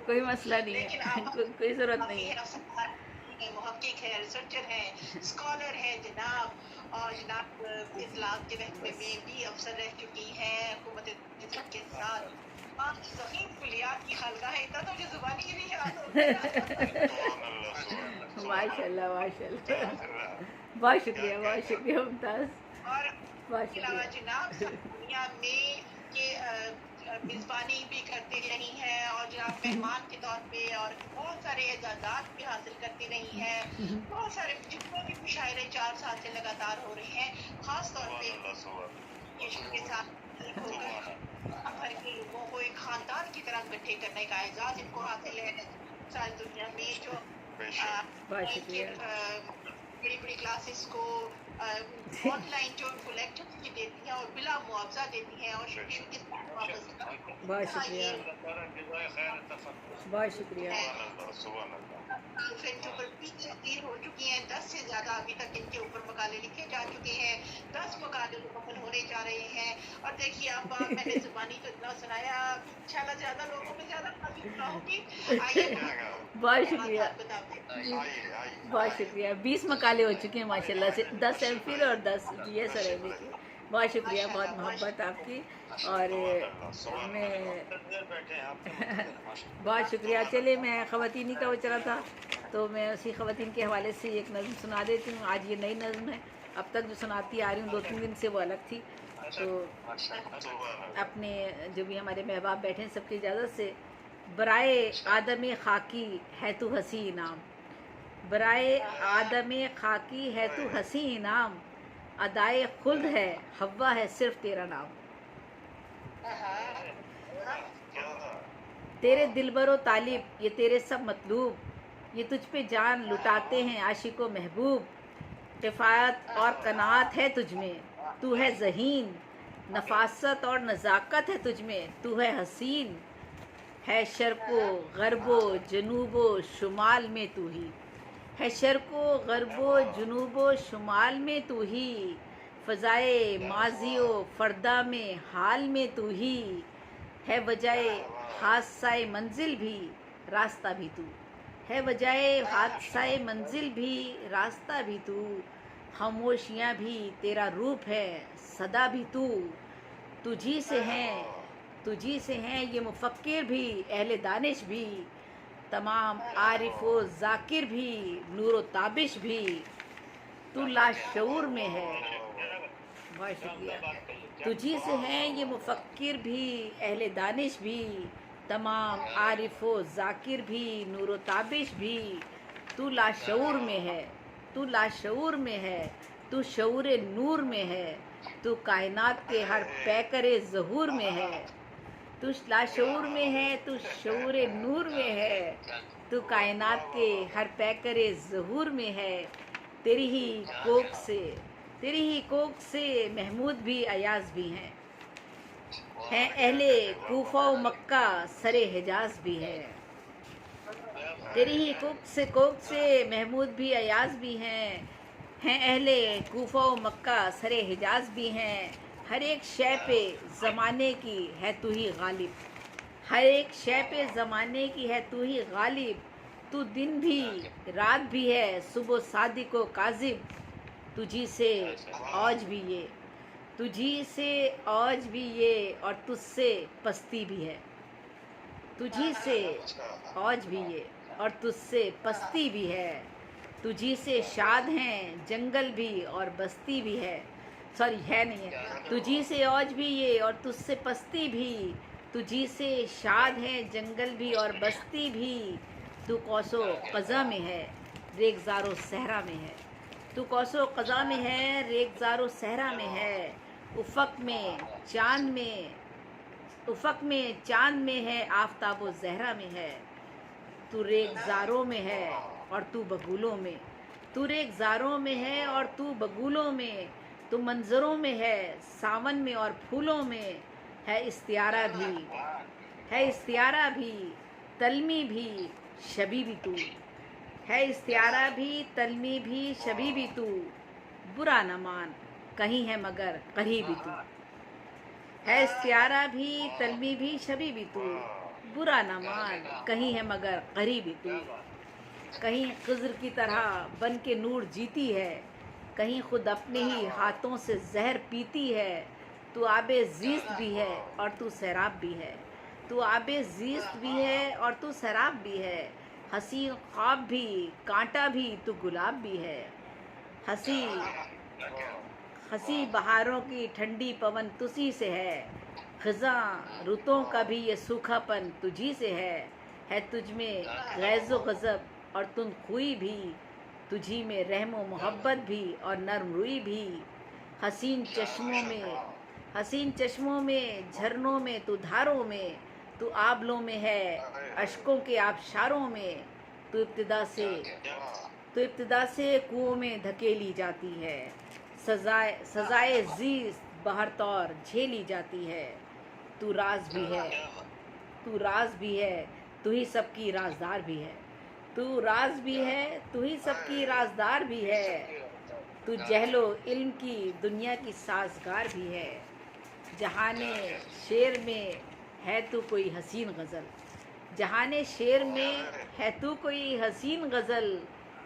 कोई मसला नहीं लेकिन है। आप कोई ज़रूरत काफ़ी नहीं है। है, अफ़सर हैं, मुहक्किक है, रिसर्चर हैं, स्कॉलर हैं जनाब, और जनाब इत्तलात के महकमे बस। में भी अफ़सर रह चुकी हैं हुकूमत-ए-हिंद के साथ। आप ज़हीन कुलियात की हल्का है, इतना तो मुझे ज़ुबानी ही नहीं याद होता। माशाल्लाह, माशाल्लाह। तो बहुत शुक्रिया मुमताज़। और बहुत इसके अलावा शुक्रिया। जनाब सब दुनिया में ये मेज़बानी भी करती रही हैं और जनाब मेहमान के तौर पे और बहुत सारे एजाज़ात भी हासिल करती रही हैं। बहुत सारे जितने भी मुशायरे 4 साल से लगातार हो रहे हैं, ख़ास तौर पे एजुकेशन के साथ ताल्लुक़ होकर दुनिया भर के लोगों को एक ख़ानदान की तरह इकट्ठे करने का एज़ाज़ इनको हासिल है। सारी दुनिया में जो बहुत ऑनलाइन के शुक्रिया। बड़ी-बड़ी क्लासेस को ऑनलाइन जो उनको लेक्चर्स भी देती हैं और बिला मुआवजा देती हैं और शिक्षक के साथ वापस बहुत का शुक्रिया। ये बहुत शुक्रिया। है। से इनके ऊपर 20 तस्दीर हो चुकी हैं, 10 से ज़्यादा अभी तक इनके ऊपर मकाले लिखे जा चुके हैं, 10 मकाले मुकम्मल होने जा रहे हैं। और देखिए अब मैंने ज़ुबानी तो इतना सुनाया, इंशाल्लाह ज़्यादा लोगों में ज़्यादा बातें सुनाऊँगी। आइए बहुत बहुत शुक्रिया। बात बताते हैं। बहुत शुक्रिया। 20 मकाले हो चुके हैं माशाल्लाह से, 10 एमफिल और 10 जीएस और एमए के। बहुत शुक्रिया, बहुत माशाल्लाह, मोहब्बत आपकी। और मैं बहुत शुक्रिया। चलिए, मैं ख़वातीनी का वो चला था, तो मैं उसी ख़वातीन के हवाले से एक नज़्म सुना देती हूँ। आज ये नई नज़्म है, अब तक जो सुनाती आ रही हूँ 2-3 दिन से वो अलग थी। तो अपने जो भी हमारे महबाब बैठे हैं सबकी इजाज़त से, बराए आदम खाकी है तू हसी इनाम, बराए आदम खाकी है तू हसी इनाम, अदाए खुल्द है हव्वा है सिर्फ तेरा नाम। तेरे दिलबरो तालिब ये तेरे सब मतलूब, ये तुझ पे जान लुटाते हैं आशिको महबूब, किफ़ायत और कनात है तुझ में, तू है ज़हीन, नफासत और नज़ाकत है तुझ में, तू है हसीन, है शर्को गरबो जनूबो शुमाल में तू ही, है शर्को गरबो जुनूबो शुमाल में तू ही, फ़ज़ाए माज़ियो फ़रदा में हाल में तू ही, है वजाए हादसाए मंजिल भी रास्ता भी तू, है वजाए हादसाए मंजिल भी रास्ता भी तू, खामोशियाँ भी तेरा रूप है सदा भी तू, तुझी से हैं तुझी से हैं ये मुफक्किर भी अहले दानिश भी, तमाम आरिफ व जाकिर भी नूर व ताबिश भी, तू लाशऊर में है। बहुत शुक्रिया। तुझी से हैं ये मुफक्किर भी अहले दानिश भी, तमाम आरिफ व जाकिर भी नूर व ताबिश भी, तू लाशऊर में है, तू लाशऊर में है, तू शऊर नूर में है, तू कायनात के हर पैकरे ज़हूर में है, तू लाशऊर में है, तू शऊर नूर में है, तू कायनात के हर पैकरे ज़हूर में है, तेरी ही कोख से तेरी ही कोख से महमूद भी अयाज भी हैं अहले कूफा व मक्का सरे हिजाज भी है, तेरी ही कोख से महमूद भी अयाज भी हैं अहले कूफा व मक्का सरे हिजाज भी हैं, हर एक शय पे ज़माने की है तू ही गालिब, हर एक शय पे ज़माने की है तू ही गालिब, तू दिन भी रात भी है सुबह सादिक व काजिब, तुझी से औज भी ये तुझी से औज भी ये और तुझसे पस्ती भी है, तुझी से औज भी ये और तुझसे पस्ती भी है, तुझी से शाद हैं जंगल भी और बस्ती भी है, सॉरी है नहीं है, तुझी से औज भी ये और तुझसे पस्ती भी, तुझी से शाद हैं जंगल भी और बस्ती भी, तू कौसो क़ज़ा में है रेगज़ारो सहरा में है, तू कौसो क़ज़ा में है रेगज़ारो सहरा में है, उफ़क़ में चाँद में उफ़क़ में चाँद में है आफ़ताब व ज़हरा में है, तू रेगज़ारों में है और तू बगुलों में, तू रेगज़ारों में है और तू बगुलों में, तू मंज़रों में है सावन में और फूलों में, है इस्तियारा भी तलमी भी शबी भी तू, है इस्तियारा भी तलमी भी शबी भी तू, बुरा न मान कहीं है मगर कहीं भी तू, है इस्तियारा भी तलमी भी शबी भी तू, बुरा ना मान, कहीं है मगर करीबी तू, कहीं खिज़्र की तरह बन के नूर जीती है, कहीं खुद अपने ही हाथों से जहर पीती है। तू आबे ज़ीस्त भी है और तू सैराब भी है, तू आबे ज़ीस्त भी है और तू सैराब भी है। हसीन ख्वाब भी, कांटा भी, तू गुलाब भी है। हंसी हंसी बहारों की ठंडी पवन तुझी से है, खिज़ां रुतों का भी ये सूखापन तुझी से है तुझ में गैज़ो गज़ब और तुंदख़ुई भी, तुझी में रहमो मोहब्बत भी और नरम रुई भी। हसीन चश्मों में हसीन चश्मों में, झरनों में, तू धारों में, तू आबलों में है, अश्कों के आबशारों में, तू इब्तिदा से कुओं में धकेली जाती है, सजाए ज़ीस्त बहर तौर झेली जाती है। तू राज भी है, तू राज भी है, तू ही सबकी राजदार भी है, तू राज भी है, तू ही सबकी राजदार भी है। तू जहलो इल्म की दुनिया की साजगार भी है, जहाने शेर में है तू कोई हसीन गज़ल, जहाने शेर में है तू कोई हसीन गज़ल,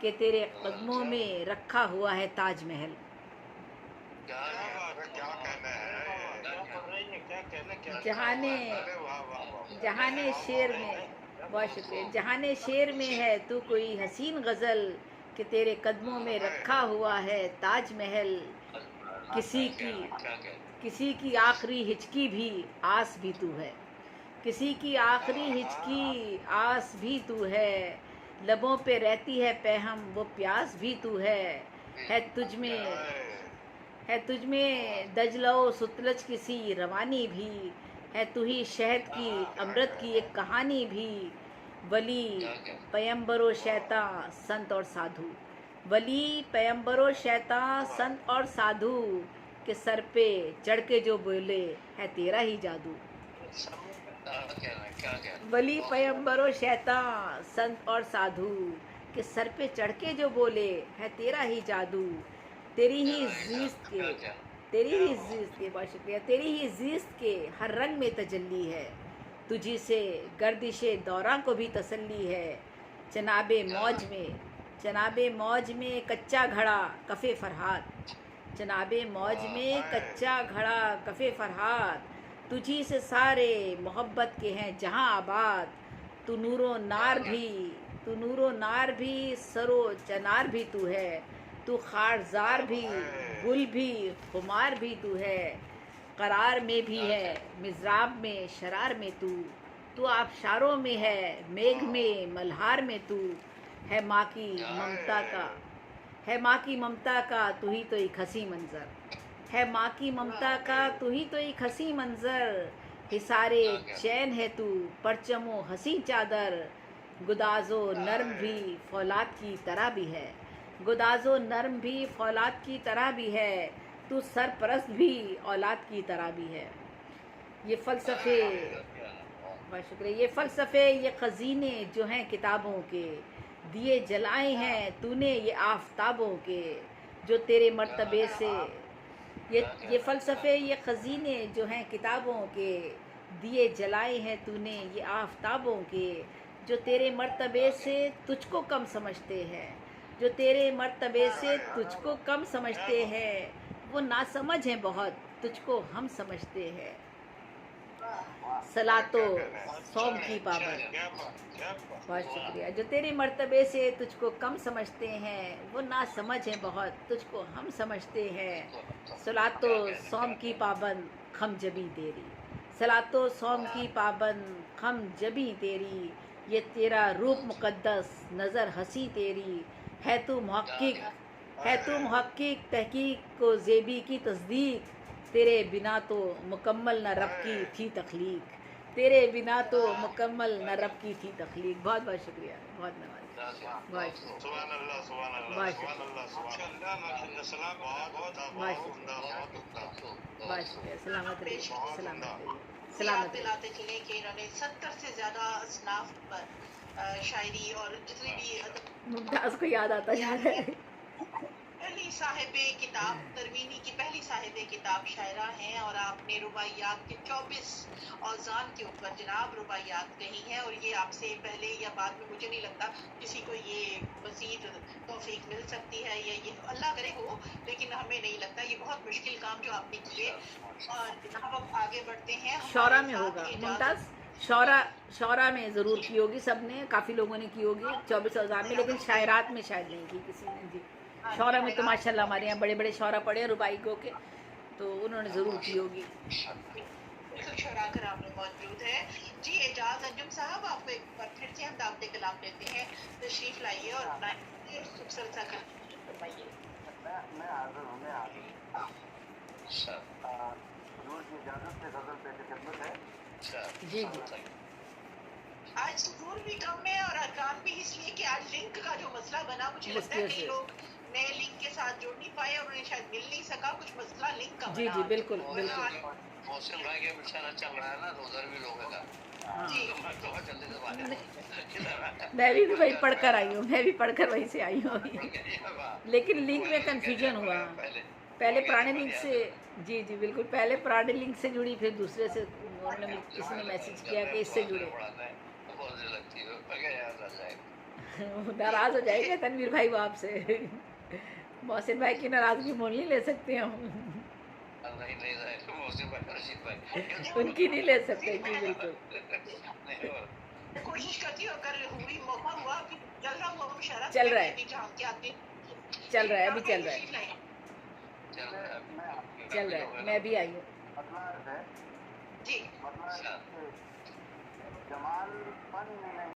के तेरे कदमों में रखा हुआ है ताजमहल। जहाने शेर में, बहुत शुक्रिया, जहाने शेर में है तू कोई हसीन गज़ल, के तेरे कदमों में रखा हुआ है ताजमहल। किसी की आखिरी हिचकी भी आस भी तू है, किसी की आखिरी हिचकी आस भी तू है। लबों पे रहती है पैहम वो प्यास भी तू है तुझ में दजलो सुतलज की सी रवानी भी, है तू ही शहद की अमृत की एक कहानी भी। वली पैगंबरो शैतान संत और साधु, वली पैगंबरो शैतान संत और साधु, के सर पे चढ़ के जो बोले है तेरा ही जादू। वली पैगंबरो शैतान संत और साधु, के सर पे चढ़ के जो बोले है तेरा ही जादू। तेरी ही ज़ीस्त के बहुत शुक्रिया, तेरी ही ज़ीस्त के हर रंग में तजल्ली है, तुझी से गर्दिशे दौरां को भी तसल्ली है। जनाबे मौज में कच्चा घड़ा कफ़े फरहाद, जनाबे मौज में कच्चा घड़ा कफ़े फरहाद, तुझी से सारे मोहब्बत के हैं जहां आबाद। तू नूरो नार भी सरो चनार भी तू है, तू खारजार भी गुल भी खुमार भी तू है। करार में भी है मिज़राब में शरार में तू आबशारों में है मेघ में मल्हार में तू है। माँ की ममता का तू ही तो एक हंसी मंजर, है माँ की ममता का तू ही तो एक हंसी मंजर। हिसारे चैन है तू परचमो हंसी चादर, गुदाजो नर्म भी फौलाद की तरह भी है, गुदाजो नर्म भी फौलाद की तरह भी है। तू सरपरस्त भी औलाद की तरह भी है। ये फ़लसफ़े, बहुत शुक्रिया, ये फ़लसफ़े ये ख़ज़ीने जो हैं किताबों के, दिए जलाए हैं तूने ये आफ़ताबों के, जो तेरे मर्तबे से। ये फ़लसफ़े ये ख़ज़ीने जो हैं किताबों के, दिए जलाए हैं तूने ये आफ़ताबों के, जो तेरे मर्तबे से तुझको कम समझते हैं, जो तेरे मर्तबे से तुझको कम समझते हैं। वो नासमझ हैं बहुत तुझको हम समझते हैं। सलातो सौम की पाबंद, बहुत शुक्रिया, जो तेरे मर्तबे से तुझको कम समझते हैं, वो नासमझ हैं बहुत तुझको हम समझते हैं। सलातो सौम की पाबंद खम जबी तेरी, सलातो सौम की पाबंद खम जबी तेरी, ये तेरा रूप मुक़द्दस नज़र हंसी तेरी। है तू मुहक्किक तहकीक को ज़ेबी की तस्दीक, तेरे बिना तो मुकम्मल न रब की थी तख्लीक, तेरे बिना तो मुकम्मल न रब की थी तख्लीक। बहुत बहुत शुक्रिया, बहुत नवाज़, बहुत शुक्रिया। सलामत दिलाते चले कि इन्होंने 70 से ज़्यादा असनाफ पर शायरी और जितनी भी मुमताज़ को याद आता जा रहा है। साहिबे किताब, तरवीनी की पहली साहिबे किताब शायरा हैं, और आपने रुबाइयात के 24 औज़ान के ऊपर जनाब रुबाइयात कही हैं, और ये आपसे पहले या बाद में मुझे नहीं लगता किसी को ये मज़ीद तौफीक मिल सकती है, या ये अल्लाह करे हो, लेकिन हमें नहीं लगता। ये बहुत मुश्किल काम जो आपने किए। और जनाब अब आगे बढ़ते हैं, शौरा हमारे में साथ होगा इजाज़त मुमताज़, शौरा शौरा में ज़रूर की होगी सबने, काफ़ी लोगों ने की होगी 24 औज़ान में, लेकिन शायरात में शायद नहीं की किसी ने जी। शौरा में तो माशाल्लाह हमारे यहाँ बड़े बड़े शौरा पड़े हैं रुबाई को के, तो उन्होंने ज़रूर की होगी। बिल्कुल शौरा कराम में मौजूद है जी। एजाज अंजुम साहब, आपको एक बार फिर से हम दावत कलाम देते हैं, तशरीफ लाइए और अपना खूबसूरत सा कलाम फरमाइए। मैं हाजिर हूँ, मैं हाजिर हूँ। हुजूर की इजाज़त से गज़ल पेश खिदमत है। जी जी। आज सुकून भी कम है और अरकान भी, इसलिए कि आज लिंक का जो मसला बना, मुझे लगता है मुश्किल कई से लोग नए लिंक के साथ जुड़ नहीं पाए और उन्हें शायद मिल नहीं सका, कुछ मसला लिंक का जी बना। जी बिल्कुल और बिल्कुल। मौसम भाई के बेचारा चल रहा है ना, तो उधर भी लोग हैं। हाँ जी तो जल्दी से बात मैं भी वही पढ़कर आई हूँ, मैं भी पढ़कर वहीं से आई हूँ अभी। लेकिन लिंक में कंफ्यूजन हुआ, पहले पुराने लिंक से, जी जी बिल्कुल, पहले पुराने लिंक से जुड़ी, फिर दूसरे से उन्होंने किसी ने मैसेज किया कि इससे जुड़े। नाराज़ हो जाएंगे तनवीर भाई वो आपसे, मोहसिन भाई की नाराज़गी मोल नहीं ले सकते हम, उनकी नहीं ले सकते जी बिल्कुल। कोशिश करती हूँ, अगर हुई मौका हुआ कि चल रहा हुआ मुशायरा, चल रहा है। मैं भी झांक के आती चल रहा है, अभी चल रहा है, तशरीफ लाइए। चल रहा है, मैं भी आई हूँ। मतलब है, जी मतलब है कि जमाल फन में नहीं